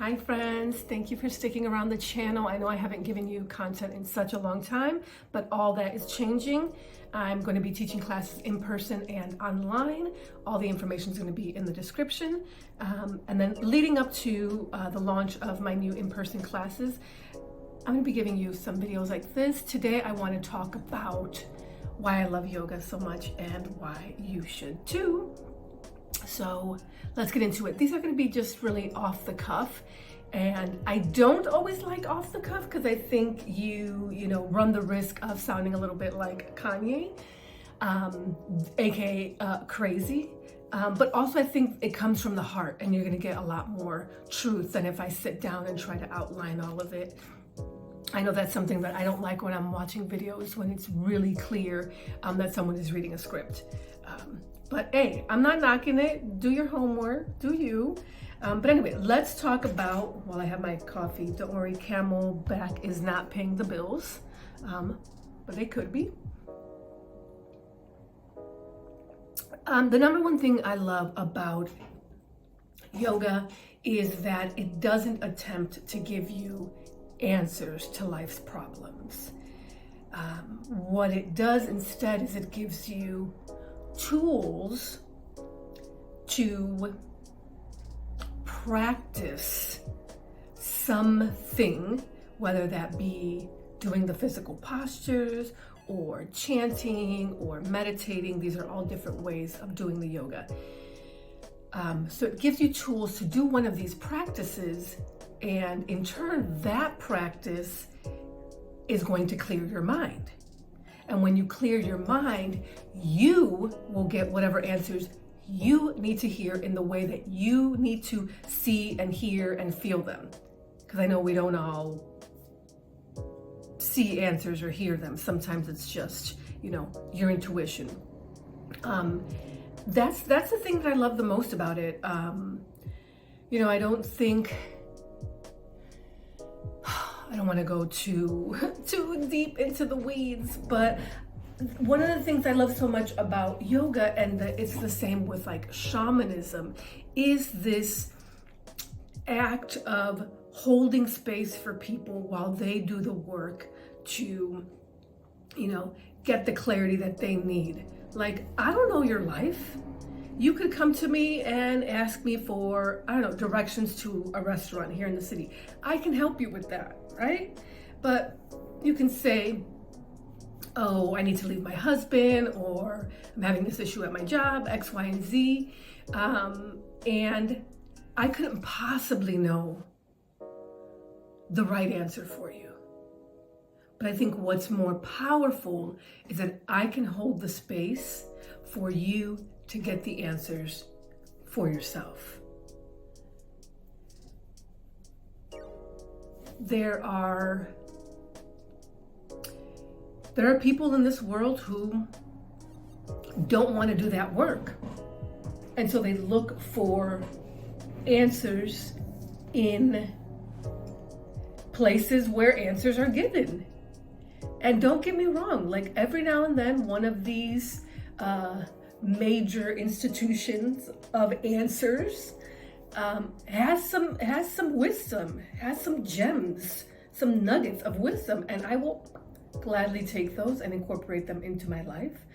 Hi friends, thank you for sticking around the channel. I know I haven't given you content in such a long time, but all that is changing. I'm going to be teaching classes in person and online. All the information is going to be in the description. And then leading up to the launch of my new in-person classes, I'm going to be giving you some videos like this. Today I want to talk about why I love yoga so much and why you should too. So let's get into it. These are going to be just really off the cuff, and I don't always like off the cuff because I think you run the risk of sounding a little bit like Kanye, aka crazy. But also I think it comes from the heart, and you're going to get a lot more truth than if I sit down and try to outline all of it. I know that's something that I don't like when I'm watching videos, when it's really clear that someone is reading a script. But hey, I'm not knocking it. Do your homework, do you? But anyway, let's talk about, while I have my coffee, don't worry, Camelback is not paying the bills, but they could be. The number one thing I love about yoga is that it doesn't attempt to give you answers to life's problems. What it does instead is it gives you tools to practice something, whether that be doing the physical postures or chanting or meditating. These are all different ways of doing the yoga. So it gives you tools to do one of these practices, and in turn, that practice is going to clear your mind. And when you clear your mind, you will get whatever answers you need to hear in the way that you need to see and hear and feel them. Because I know we don't all see answers or hear them. Sometimes it's just, your intuition. That's the thing that I love the most about it. I don't think, I don't want to go too deep into the weeds, but one of the things I love so much about yoga, and it's the same with like shamanism, is this act of holding space for people while they do the work to, get the clarity that they need. Like, I don't know your life. You could come to me and ask me for, directions to a restaurant here in the city. I can help you with that, right? But you can say, oh, I need to leave my husband, or I'm having this issue at my job, X, Y, and Z. And I couldn't possibly know the right answer for you. But I think what's more powerful is that I can hold the space for you to get the answers for yourself. There are people in this world who don't want to do that work. And so they look for answers in places where answers are given. And don't get me wrong, like every now and then one of these major institutions of answers has some wisdom, has some gems, some nuggets of wisdom, and I will gladly take those and incorporate them into my life.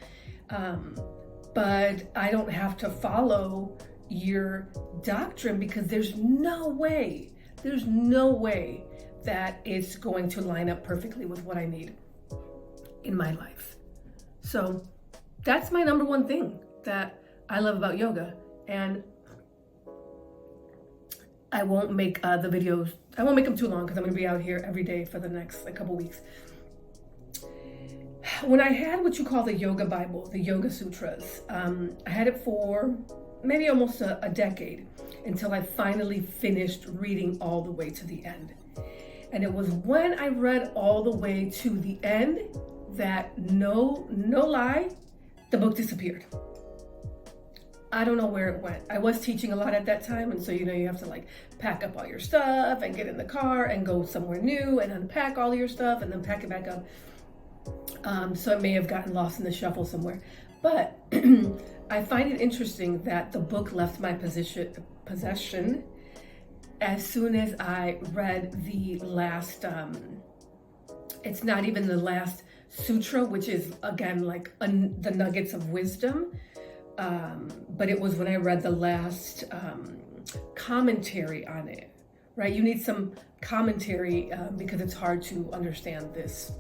But I don't have to follow your doctrine, because there's no way that it's going to line up perfectly with what I need in my life. So that's my number one thing that I love about yoga. And I won't make the videos, I won't make them too long because I'm going to be out here every day for the next couple weeks. When I had what you call the yoga Bible, the Yoga Sutras, I had it for maybe almost a decade until I finally finished reading all the way to the end. And it was when I read all the way to the end that, no lie, the book disappeared. I don't know where it went. I was teaching a lot at that time, and so you have to like pack up all your stuff and get in the car and go somewhere new and unpack all your stuff and then pack it back up. So it may have gotten lost in the shuffle somewhere. But I find it interesting that the book left my possession as soon as I read the last, it's not even the last sutra, which is again like the nuggets of wisdom, but it was when I read the last commentary on it, right? You need some commentary because it's hard to understand this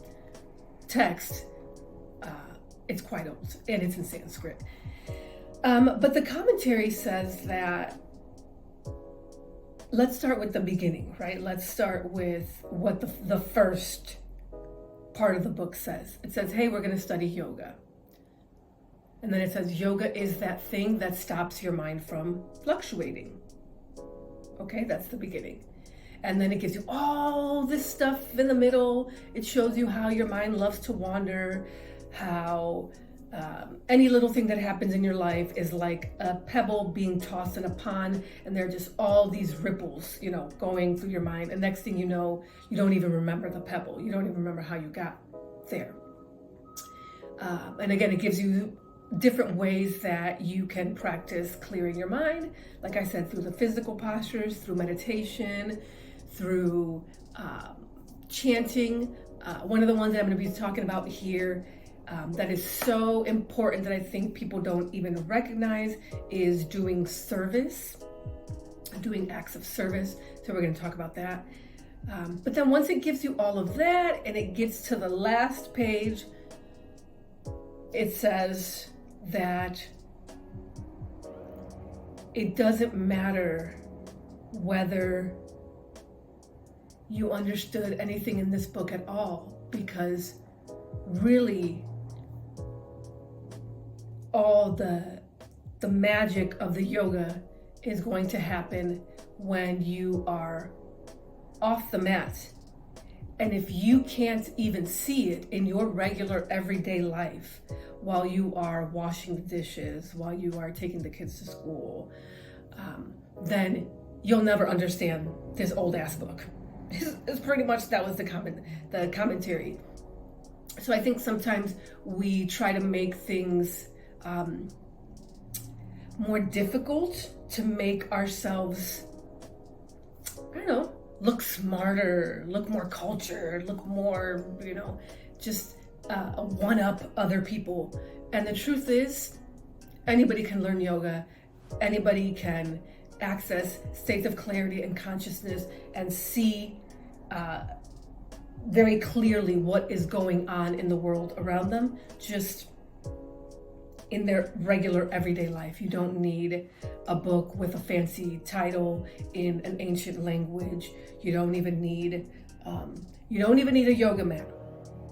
text. It's quite old and it's in Sanskrit. But the commentary says that, let's start with the beginning, right? Let's start with what the first part of the book says. It says, hey, we're going to study yoga. And then it says, yoga is that thing that stops your mind from fluctuating. Okay, that's the beginning. And then it gives you all this stuff in the middle. It shows you how your mind loves to wander, how any little thing that happens in your life is like a pebble being tossed in a pond, and there are just all these ripples, going through your mind. And next thing you know, you don't even remember the pebble. You don't even remember how you got there. And again, it gives you different ways that you can practice clearing your mind. Like I said, through the physical postures, through meditation, through chanting. One of the ones that I'm going to be talking about here that is so important that I think people don't even recognize is doing service, doing acts of service. So we're going to talk about that. But then once it gives you all of that and it gets to the last page, it says that it doesn't matter whether you understood anything in this book at all, because really all the magic of the yoga is going to happen when you are off the mat. And if you can't even see it in your regular everyday life, while you are washing the dishes, while you are taking the kids to school, then you'll never understand this old ass book. It's pretty much, that was the commentary. So I think sometimes we try to make things more difficult to make ourselves, I don't know, look smarter, look more cultured, look more, just one up other people. And the truth is, anybody can learn yoga. Anybody can access states of clarity and consciousness and see very clearly what is going on in the world around them, just in their regular everyday life. You don't need a book with a fancy title in an ancient language. You don't even need a yoga mat.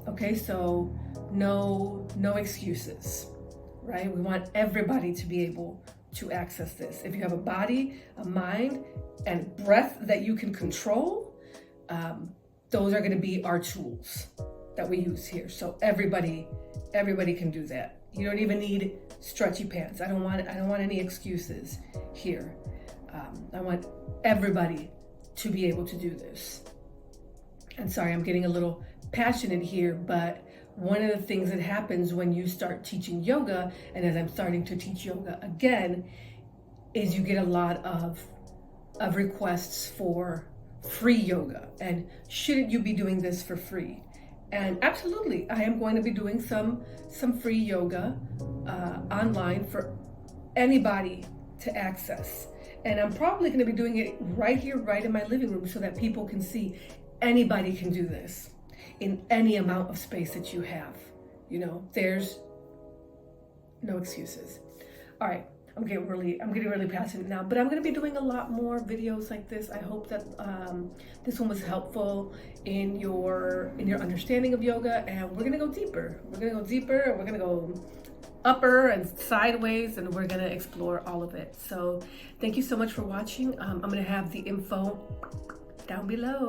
Okay, so no excuses, right? We want everybody to be able to access this. If you have a body, a mind, and breath that you can control, those are going to be our tools that we use here. So everybody can do that. You don't even need stretchy pants. I don't want any excuses here. I want everybody to be able to do this. And sorry, I'm getting a little passionate here, but one of the things that happens when you start teaching yoga, and as I'm starting to teach yoga again, is you get a lot of requests for free yoga. And shouldn't you be doing this for free? And absolutely, I am going to be doing some free yoga online for anybody to access. And I'm probably going to be doing it right here, right in my living room, so that people can see anybody can do this in any amount of space that you have. There's no excuses. All right, I'm getting really passionate now, but I'm going to be doing a lot more videos like this. I hope that this one was helpful in your understanding of yoga, and we're going to go deeper. We're going to go upper and sideways, and we're going to explore all of it. So thank you so much for watching. I'm going to have the info down below.